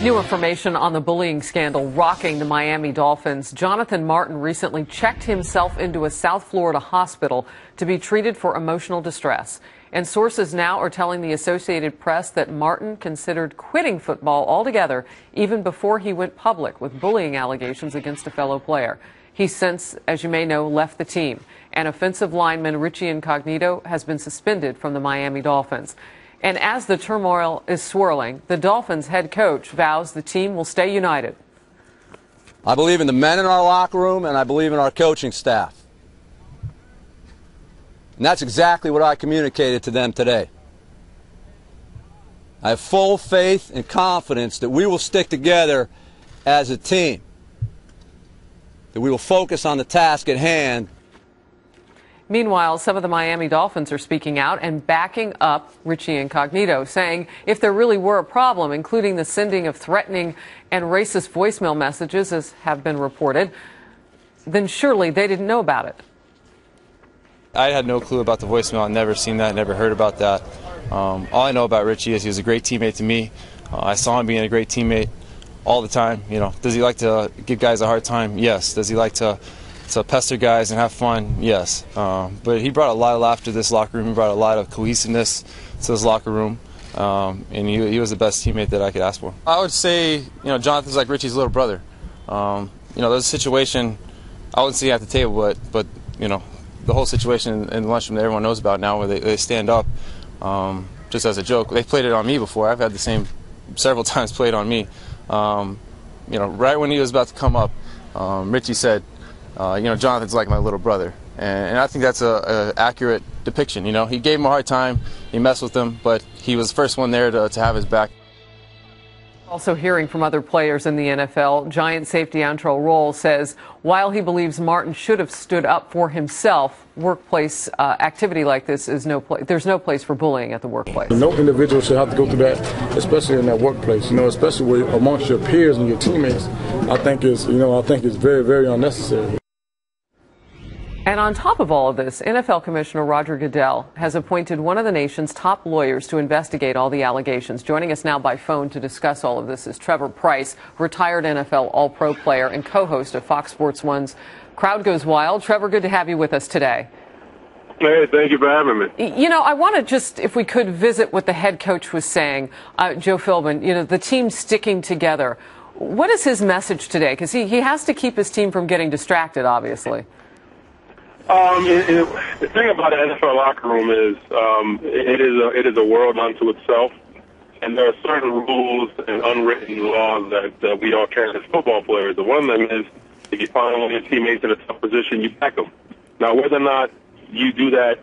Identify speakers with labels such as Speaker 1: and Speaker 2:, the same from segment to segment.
Speaker 1: New information on the bullying scandal rocking the Miami Dolphins. Jonathan Martin recently checked himself into a South Florida hospital to be treated for emotional distress. And sources now are telling the Associated Press that Martin considered quitting football altogether even before he went public with bullying allegations against a fellow player. He's since, as you may know, left the team. And offensive lineman Richie Incognito has been suspended from the Miami Dolphins. And as the turmoil is swirling, the Dolphins head coach vows the team will stay united.
Speaker 2: I believe in the men in our locker room, and I believe in our coaching staff. And that's exactly what I communicated to them today. I have full faith and confidence that we will stick together as a team, that we will focus on the task at hand.
Speaker 1: Meanwhile, some of the Miami Dolphins are speaking out and backing up Richie Incognito, saying if there really were a problem, including the sending of threatening and racist voicemail messages, as have been reported, then surely they didn't know about it.
Speaker 3: I had no clue about the voicemail. I'd never seen that, never heard about that. All I know about Richie is he was a great teammate to me. I saw him being a great teammate all the time. You know, does he like to give guys a hard time? Yes. Does he like to pester guys and have fun? Yes. But he brought a lot of laughter to this locker room. He brought a lot of cohesiveness to this locker room. And he was the best teammate that I could ask for. I would say, you know, Jonathan's like Richie's little brother. You know, there's a situation I wouldn't see at the table, but you know, the whole situation in the lunchroom that everyone knows about now, where they stand up, just as a joke. They played it on me before. I've had the same several times played on me. You know, right when he was about to come up, Richie said, you know, Jonathan's like my little brother. And I think that's a accurate depiction. You know, he gave him a hard time, he messed with him, but he was the first one there to have his back.
Speaker 1: Also hearing from other players in the NFL, Giant safety Antrel Roll says while he believes Martin should have stood up for himself, workplace activity like this is there's no place for bullying at the workplace.
Speaker 4: No individual should have to go through that, especially in that workplace. You know, especially amongst your peers and your teammates. I think it's very, very unnecessary.
Speaker 1: And on top of all of this, NFL Commissioner Roger Goodell has appointed one of the nation's top lawyers to investigate all the allegations. Joining us now by phone to discuss all of this is Trevor Pryce, retired NFL All-Pro player and co-host of Fox Sports 1's Crowd Goes Wild. Trevor, good to have you with us today.
Speaker 5: Hey, thank you for having me.
Speaker 1: You know, I want to just, if we could, visit what the head coach was saying, Joe Philbin, you know, the team sticking together. What is his message today? Because he has to keep his team from getting distracted, obviously.
Speaker 5: The thing about the NFL locker room is it is a world unto itself, and there are certain rules and unwritten laws that we all carry as football players. And one of them is if you find one of your teammates in a tough position, you back them. Now, whether or not you do that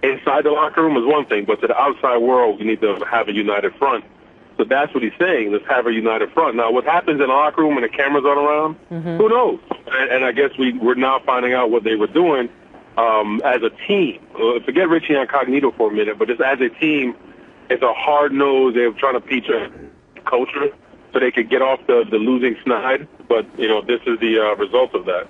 Speaker 5: inside the locker room is one thing, but to the outside world, you need to have a united front. So that's what he's saying, let's have a united front. Now, what happens in the locker room when the cameras aren't around, who knows? And I guess we're now finding out what they were doing. As a team, forget Richie Incognito for a minute, but just as a team, it's a hard nose. They're trying to teach a culture so they could get off the losing snide. But, you know, this is the result of that.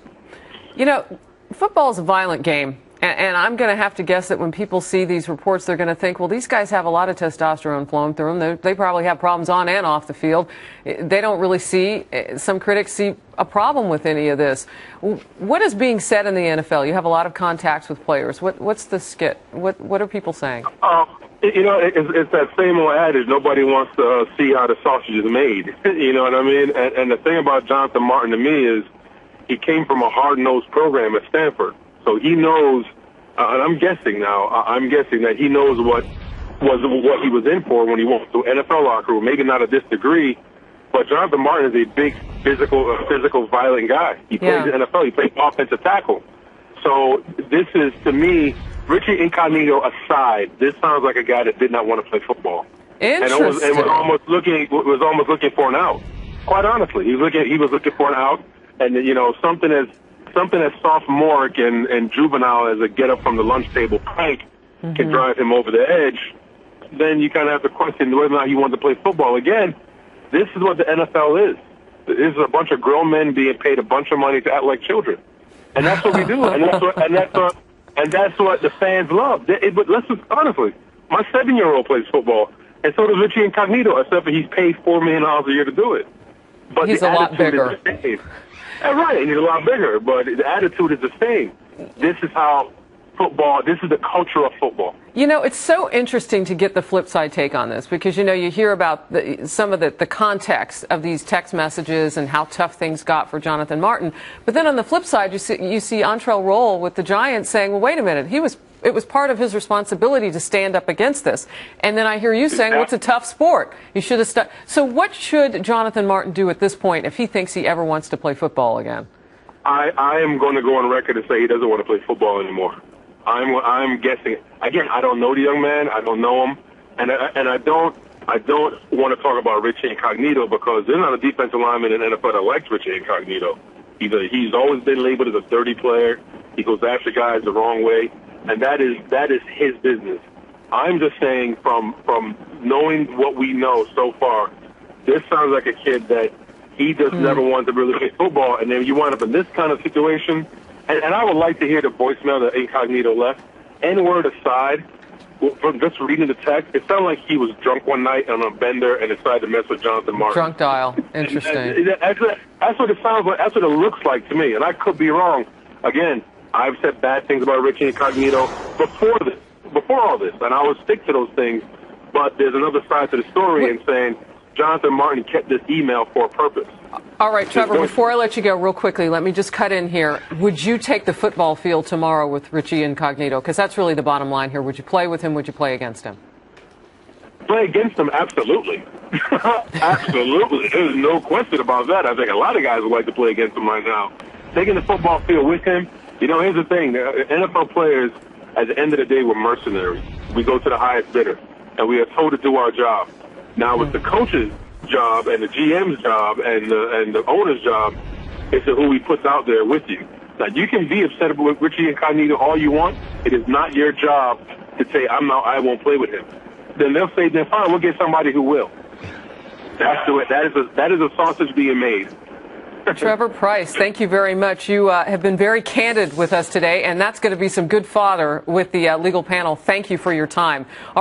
Speaker 5: You
Speaker 1: know, football is a violent game. And I'm going to have to guess that when people see these reports, they're going to think, well, these guys have a lot of testosterone flowing through them. They probably have problems on and off the field. They don't really see, some critics see a problem with any of this. What is being said in the NFL? You have a lot of contacts with players. What's the skit? What are people saying?
Speaker 5: You know, it's that same old adage, nobody wants to see how the sausage is made. You know what I mean? And the thing about Jonathan Martin to me is he came from a hard-nosed program at Stanford. So he knows, and I'm guessing that he knows what he was in for when he went to NFL locker room. Maybe not at this degree, but Jonathan Martin is a big physical, violent guy. He plays in the NFL. He plays offensive tackle. So this is, to me, Richie Incognito aside, this sounds like a guy that did not want to play football.
Speaker 1: Interesting.
Speaker 5: And was almost looking for an out. Quite honestly, he was looking for an out, and you know something as sophomoric and juvenile as a get up from the lunch table prank can drive him over the edge. Then you kind of have to question whether or not he wanted to play football again. This is what the NFL is. This is a bunch of grown men being paid a bunch of money to act like children, and that's what we do. And that's what the fans love. But let's just honestly, my 7-year-old plays football, and so does Richie Incognito, except for he's paid $4 million a year to do it. But
Speaker 1: he's
Speaker 5: the
Speaker 1: a lot
Speaker 5: attitude
Speaker 1: bigger.
Speaker 5: is the same. Right, and he's a lot bigger, but the attitude is the same. This is how football, this is the culture of football.
Speaker 1: You know, it's so interesting to get the flip side take on this because, you know, you hear about some of the context of these text messages and how tough things got for Jonathan Martin. But then on the flip side, you see Antrell Roll with the Giants saying, well, wait a minute, it was part of his responsibility to stand up against this. And then I hear you saying, well, it's a tough sport. You should have stuck. So what should Jonathan Martin do at this point if he thinks he ever wants to play football again?
Speaker 5: I am going to go on record and say he doesn't want to play football anymore. I'm guessing. Again, I don't know the young man. I don't know him, and I don't want to talk about Richie Incognito because there's not a defensive lineman in the NFL that likes Richie Incognito. He's always been labeled as a dirty player. He goes after guys the wrong way, and that is his business. I'm just saying from knowing what we know so far, this sounds like a kid that he just never wanted to really play football, and then you wind up in this kind of situation. And I would like to hear the voicemail that Incognito left. N-word aside, from just reading the text, it sounded like he was drunk one night on a bender and decided to mess with Jonathan Martin.
Speaker 1: Drunk dial. Interesting.
Speaker 5: That's what it sounds like. That's what it looks like to me. And I could be wrong. Again, I've said bad things about Richie Incognito before all this, and I will stick to those things. But there's another side to the story in saying Jonathan Martin kept this email for a purpose.
Speaker 1: All right, Trevor, before I let you go real quickly, let me just cut in here. Would you take the football field tomorrow with Richie Incognito? Because that's really the bottom line here. Would you play with him? Would you play against him?
Speaker 5: Play against him, absolutely. Absolutely. There's no question about that. I think a lot of guys would like to play against him right now. Taking the football field with him, you know, here's the thing. The NFL players, at the end of the day, we're mercenaries. We go to the highest bidder, and we are told to do our job. Now, with the coaches' job and the GM's job and the owner's job, it's who he puts out there with you. Now, you can be upset with Richie Incognito all you want. It is not your job to say, I won't play with him. Then they'll say, then fine, we'll get somebody who will. That's the way. That is a sausage being made.
Speaker 1: Trevor Pryce, thank you very much. You have been very candid with us today, and that's going to be some good fodder with the legal panel. Thank you for your time.